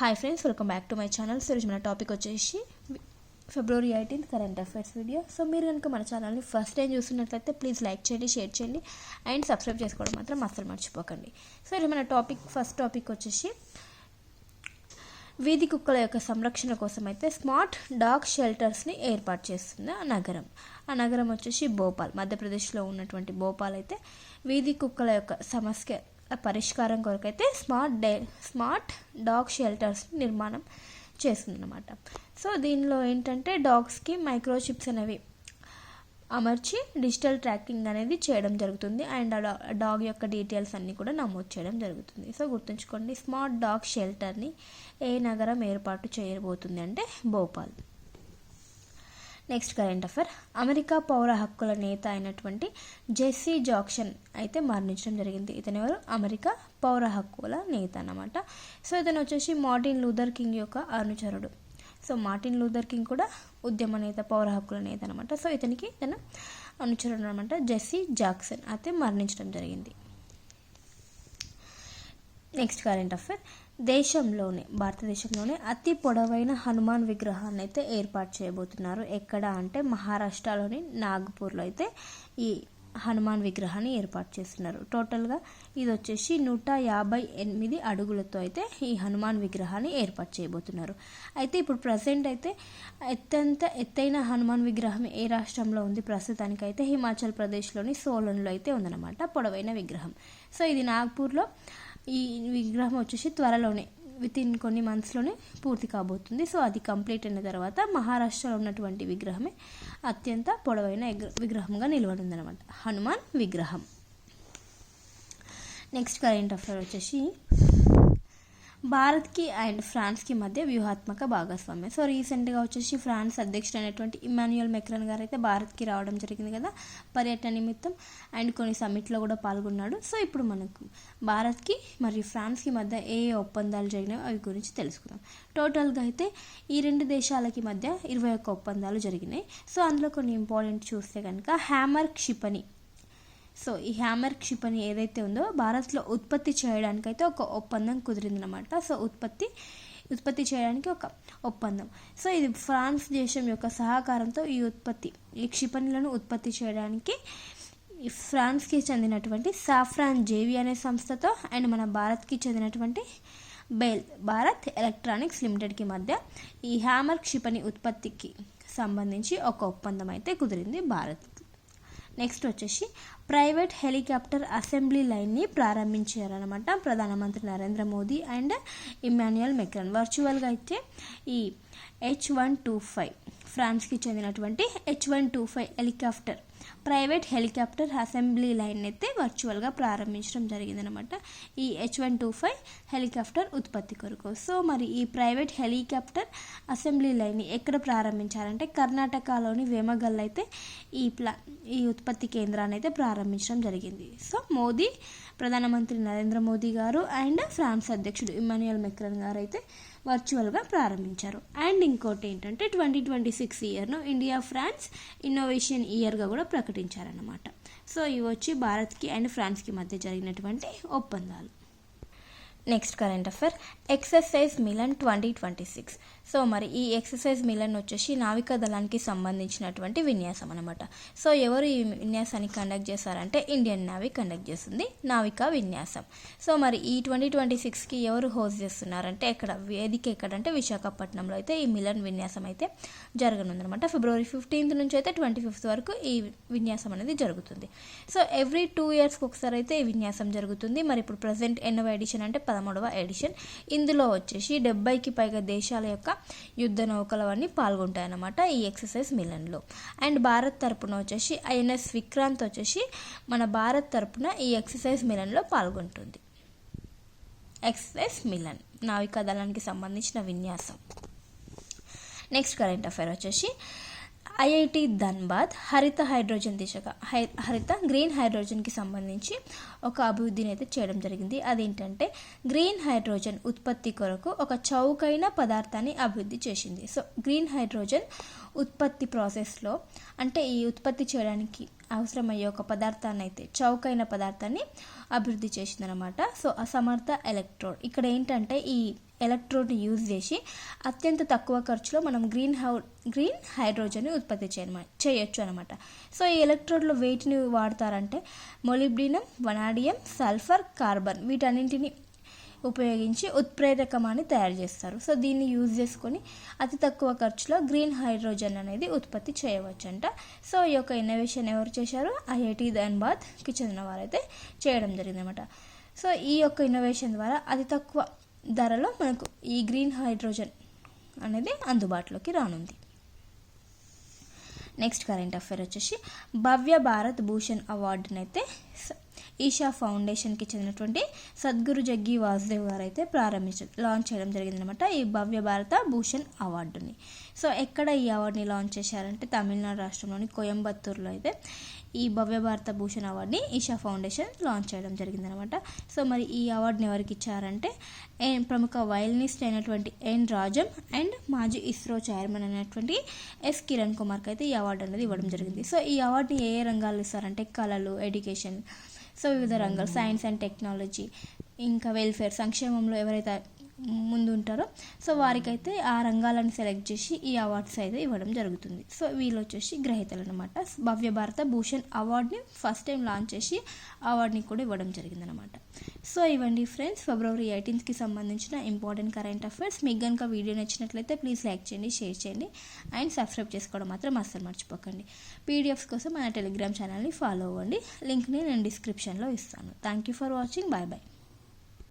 Hi friends, welcome back to my channel. ఈరోజు మన topic వచ్చేసి February 18th current affairs video. So మీరు కనుక మన ఛానల్ని ఫస్ట్ టైం చూస్తున్నట్లయితే ప్లీజ్ లైక్ చేయండి, షేర్ చేయండి అండ్ సబ్స్క్రైబ్ చేసుకోవడం మాత్రం అస్సలు మర్చిపోకండి. సో ఇది మన ఫస్ట్ టాపిక్ వచ్చేసి వీధి కుక్కల యొక్క సంరక్షణ కోసం అయితే స్మార్ట్ డాగ్ షెల్టర్స్ని ఏర్పాటు చేస్తుంది ఆ నగరం వచ్చేసి భోపాల్, మధ్యప్రదేశ్లో ఉన్నటువంటి భోపాల్ అయితే వీధి కుక్కల యొక్క సమస్య పరిష్కారం కొరకైతే స్మార్ట్ డాగ్ షెల్టర్స్ నిర్మాణం చేస్తుందన్నమాట. సో దీనిలో ఏంటంటే డాగ్స్కి మైక్రోచిప్స్ అనేవి అమర్చి డిజిటల్ ట్రాకింగ్ అనేది చేయడం జరుగుతుంది అండ్ డాగ్ యొక్క డీటెయిల్స్ అన్నీ కూడా నమోదు చేయడం జరుగుతుంది. సో గుర్తుంచుకోండి, స్మార్ట్ డాగ్ షెల్టర్ని ఏ నగరం ఏర్పాటు చేయబోతుంది అంటే Bhopal. Next current affair, America పౌర హక్కుల నేత అయినటువంటి జెస్సీ జాక్సన్ అయితే మరణించడం జరిగింది. ఇతను ఎవరు? అమెరికా పౌర హక్కుల నేత అన్నమాట. సో ఇతను వచ్చేసి మార్టిన్ లూథర్ కింగ్ యొక్క అనుచరుడు. సో మార్టిన్ లూథర్ కింగ్ కూడా ఉద్యమ నేత, పౌర హక్కుల నేత అనమాట. సో ఇతను అనుచరుడు అనమాట, జెస్సీ జాక్సన్ అయితే మరణించడం జరిగింది. నెక్స్ట్ కరెంట్ అఫైర్, భారతదేశంలోనే అతి పొడవైన హనుమాన్ విగ్రహాన్ని అయితే ఏర్పాటు చేయబోతున్నారు. ఎక్కడ అంటే మహారాష్ట్రలోని నాగపూర్లో అయితే ఈ హనుమాన్ విగ్రహాన్ని ఏర్పాటు చేస్తున్నారు. టోటల్గా ఇది వచ్చేసి 158 అడుగులతో అయితే ఈ హనుమాన్ విగ్రహాన్ని ఏర్పాటు చేయబోతున్నారు. అయితే ఇప్పుడు ప్రజెంట్ అయితే ఎత్తైన హనుమాన్ విగ్రహం ఏ రాష్ట్రంలో ఉంది ప్రస్తుతానికి అయితే హిమాచల్ ప్రదేశ్లోని సోలన్లో అయితే ఉందన్నమాట పొడవైన విగ్రహం. సో ఇది నాగపూర్లో ఈ విగ్రహం వచ్చేసి త్వరలోనే వితిన్ కొన్ని మంత్స్లోనే పూర్తి కాబోతుంది. సో అది కంప్లీట్ అయిన తర్వాత మహారాష్ట్రలో ఉన్నటువంటి విగ్రహమే అత్యంత పొడవైన విగ్రహంగా నిలవనుందనమాట, హనుమాన్ విగ్రహం. నెక్స్ట్ కరెంట్ అఫైర్ వచ్చేసి భారత్కి అండ్ ఫ్రాన్స్కి మధ్య వ్యూహాత్మక భాగస్వామ్యం. సో రీసెంట్గా వచ్చేసి ఫ్రాన్స్ అధ్యక్షుడు అయినటువంటి ఇమాన్యుయల్ మెక్రాన్ గారు అయితే భారత్కి రావడం జరిగింది కదా పర్యటన నిమిత్తం అండ్ కొన్ని సమ్మిట్లో కూడా పాల్గొన్నాడు. సో ఇప్పుడు మనకు భారత్కి మరియు ఫ్రాన్స్కి మధ్య ఏ ఒప్పందాలు జరిగినాయో అవి గురించి తెలుసుకుందాం. టోటల్గా అయితే ఈ రెండు దేశాలకి మధ్య 21 ఒప్పందాలు జరిగినాయి. సో అందులో కొన్ని ఇంపార్టెంట్ చూస్తే కనుక హ్యామర్ క్షిపణి. సో ఈ హ్యామర్ క్షిపణి ఏదైతే ఉందో భారత్లో ఉత్పత్తి చేయడానికైతే ఒక ఒప్పందం కుదిరిందనమాట. సో ఉత్పత్తి చేయడానికి ఒక ఒప్పందం. సో ఇది ఫ్రాన్స్ దేశం యొక్క సహకారంతో ఈ క్షిపణులను ఉత్పత్తి చేయడానికి ఫ్రాన్స్కి చెందినటువంటి సాఫ్రాన్ జేవి అనే సంస్థతో అండ్ మన భారత్కి చెందినటువంటి భారత్ ఎలక్ట్రానిక్స్ లిమిటెడ్కి మధ్య ఈ హ్యామర్ క్షిపణి ఉత్పత్తికి సంబంధించి ఒక ఒప్పందం అయితే కుదిరింది భారత్. నెక్స్ట్ వచ్చేసి ప్రైవేట్ హెలికాప్టర్ అసెంబ్లీ లైన్ని ప్రారంభించారనమాట ప్రధానమంత్రి Narendra Modi and Emmanuel Macron. వర్చువల్గా అయితే ఈ H125 ఫ్రాన్స్కి చెందినటువంటి H125 private helicopter assembly line అయితే వర్చువల్గా ప్రారంభించడం జరిగిందనమాట ఈ H125 హెలికాప్టర్ ఉత్పత్తి కొరకు. సో మరి ఈ ప్రైవేట్ హెలికాప్టర్ అసెంబ్లీ లైన్ని ఎక్కడ ప్రారంభించారంటే కర్ణాటకలోని వేమగల్ అయితే ఈ ఉత్పత్తి కేంద్రాన్ని అయితే ప్రారంభించడం జరిగింది. సో ప్రధానమంత్రి నరేంద్ర మోదీ గారు అండ్ ఫ్రాన్స్ అధ్యక్షుడు ఇమాన్యుయల్ మెక్రాన్ గారు అయితే వర్చువల్గా ప్రారంభించారు. అండ్ ఇంకోటి ఏంటంటే 2026 ఇయర్ను ఇండియా ఫ్రాన్స్ ఇన్నోవేషన్ ఇయర్గా కూడా ప్రకటించారన్నమాట. సో ఇవి వచ్చి భారత్కి అండ్ ఫ్రాన్స్కి మధ్య జరిగినటువంటి ఒప్పందాలు. Next current affair, exercise melon 2026. So మరి ఈ ఎక్సర్సైజ్ మిలన్ వచ్చేసి నావికా దళానికి సంబంధించినటువంటి విన్యాసం అనమాట. సో ఎవరు ఈ విన్యాసాన్ని కండక్ట్ చేశారంటే ఇండియన్ నేవీ కండక్ట్ చేస్తుంది నావికా విన్యాసం. సో మరి ఈ 2026కి ఎవరు హోస్ట్ చేస్తున్నారంటే వేదిక ఎక్కడంటే విశాఖపట్నంలో అయితే ఈ మిలన్ విన్యాసం అయితే జరగనుందనమాట. February 15th నుంచి అయితే 25th వరకు ఈ విన్యాసం అనేది జరుగుతుంది. సో ఎవ్రీ 2 yearsకి ఒకసారి అయితే ఈ విన్యాసం జరుగుతుంది. మరి ఇప్పుడు ప్రజెంట్ ఎన్నవ ఎడిషన్ అంటే 13వ ఎడిషన్. ఇందులో వచ్చేసి 70కి పైగా దేశాల యొక్క యుద్ధ నౌకలవన్నీ పాల్గొంటాయన్నమాట ఈ ఎక్సర్సైజ్ మిలన్లో. అండ్ భారత్ తరపున వచ్చేసి INS విక్రాంత్ వచ్చేసి మన భారత్ తరపున ఈ ఎక్సర్సైజ్ మిలన్లో పాల్గొంటుంది. ఎక్సర్సైజ్ మిలన్ నావికా దళానికి సంబంధించిన విన్యాసం. నెక్స్ట్ కరెంట్ అఫైర్ వచ్చేసి IIT ధన్బాద్ హరిత గ్రీన్ హైడ్రోజన్కి సంబంధించి ఒక అభివృద్ధిని అయితే చేయడం జరిగింది. అదేంటంటే గ్రీన్ హైడ్రోజన్ ఉత్పత్తి కొరకు ఒక చౌకైన పదార్థాన్ని అభివృద్ధి చేసింది. సో గ్రీన్ హైడ్రోజన్ ఉత్పత్తి ప్రాసెస్లో అంటే ఈ ఉత్పత్తి చేయడానికి అవసరమయ్యే ఒక పదార్థాన్ని అయితే చౌకైన పదార్థాన్ని అభివృద్ధి చేసిందనమాట. సో అసమర్థ ఎలక్ట్రోడ్. ఇక్కడ ఏంటంటే ఈ ఎలక్ట్రోడ్ని యూజ్ చేసి అత్యంత తక్కువ ఖర్చులో మనం గ్రీన్ హైడ్రోజన్ని ఉత్పత్తి చేయొచ్చు అనమాట. సో ఈ ఎలక్ట్రోడ్లో వేటిని వాడతారంటే మొలిబ్డినం, వనాడియం, సల్ఫర్, కార్బన్ వీటన్నింటిని ఉపయోగించి ఉత్ప్రేరకమాన్ని తయారు చేస్తారు. సో దీన్ని యూజ్ చేసుకొని అతి తక్కువ ఖర్చులో గ్రీన్ హైడ్రోజన్ అనేది ఉత్పత్తి చేయవచ్చంట. సో ఈ యొక్క ఇన్నోవేషన్ ఎవరు చేశారు? ఐఐటి ధన్బాద్కి చెందిన వారైతే చేయడం జరిగిందనమాట. సో ఈ యొక్క ఇన్నోవేషన్ ద్వారా అతి తక్కువ ధరలో మనకు ఈ గ్రీన్ హైడ్రోజన్ అనేది అందుబాటులోకి రానుంది. నెక్స్ట్ కరెంట్ అఫైర్ వచ్చేసి భవ్య భారత్ భూషణ్ అవార్డుని అయితే ఈషా ఫౌండేషన్కి చెందినటువంటి సద్గురు జగ్గి వాసుదేవ్ గారు అయితే లాంచ్ చేయడం జరిగిందనమాట ఈ భవ్య భారత భూషణ్ అవార్డుని. సో ఎక్కడ ఈ అవార్డుని లాంచ్ చేశారంటే తమిళనాడు రాష్ట్రంలోని కోయంబత్తూరులో అయితే ఈ భవ్య భారత భూషణ్ అవార్డుని ఈషా ఫౌండేషన్ లాంచ్ చేయడం జరిగిందనమాట. సో మరి ఈ అవార్డుని ఎవరికి ఇచ్చారంటే ప్రముఖ వయలినిస్ట్ అయినటువంటి ఎన్ రాజం అండ్ మాజీ ఇస్రో చైర్మన్ అయినటువంటి ఎస్ కిరణ్ కుమార్కి అయితే ఈ అవార్డు అనేది ఇవ్వడం జరిగింది. సో ఈ అవార్డుని ఏ రంగాల్లో ఇస్తారంటే కళలు, ఎడ్యుకేషన్, సో వివిధ రంగాలు, సైన్స్ అండ్ టెక్నాలజీ, ఇంకా వెల్ఫేర్, సంక్షేమంలో ఎవరైతే ముందు ఉంటారో సో వారికైతే ఆ రంగాలను సెలెక్ట్ చేసి ఈ అవార్డ్స్ అయితే ఇవ్వడం జరుగుతుంది. సో వీళ్ళు వచ్చేసి గ్రహీతలు అనమాట. భవ్య భారత భూషణ్ అవార్డ్ని ఫస్ట్ టైం లాంచ్ చేసి అవార్డ్ని కూడా ఇవ్వడం జరిగిందనమాట. సో ఇవ్వండి ఫ్రెండ్స్ February 18కి సంబంధించిన ఇంపార్టెంట్ కరెంట్ అఫైర్స్. మీకు కనుక వీడియో నచ్చినట్లయితే ప్లీజ్ లైక్ చేయండి, షేర్ చేయండి అండ్ సబ్స్క్రైబ్ చేసుకోవడం మాత్రం అస్సలు మర్చిపోకండి. పీడిఎఫ్స్ కోసం మన టెలిగ్రామ్ ఛానల్ని ఫాలో అవ్వండి. లింక్ని నేను డిస్క్రిప్షన్లో ఇస్తాను. Thank you for watching. Bye bye.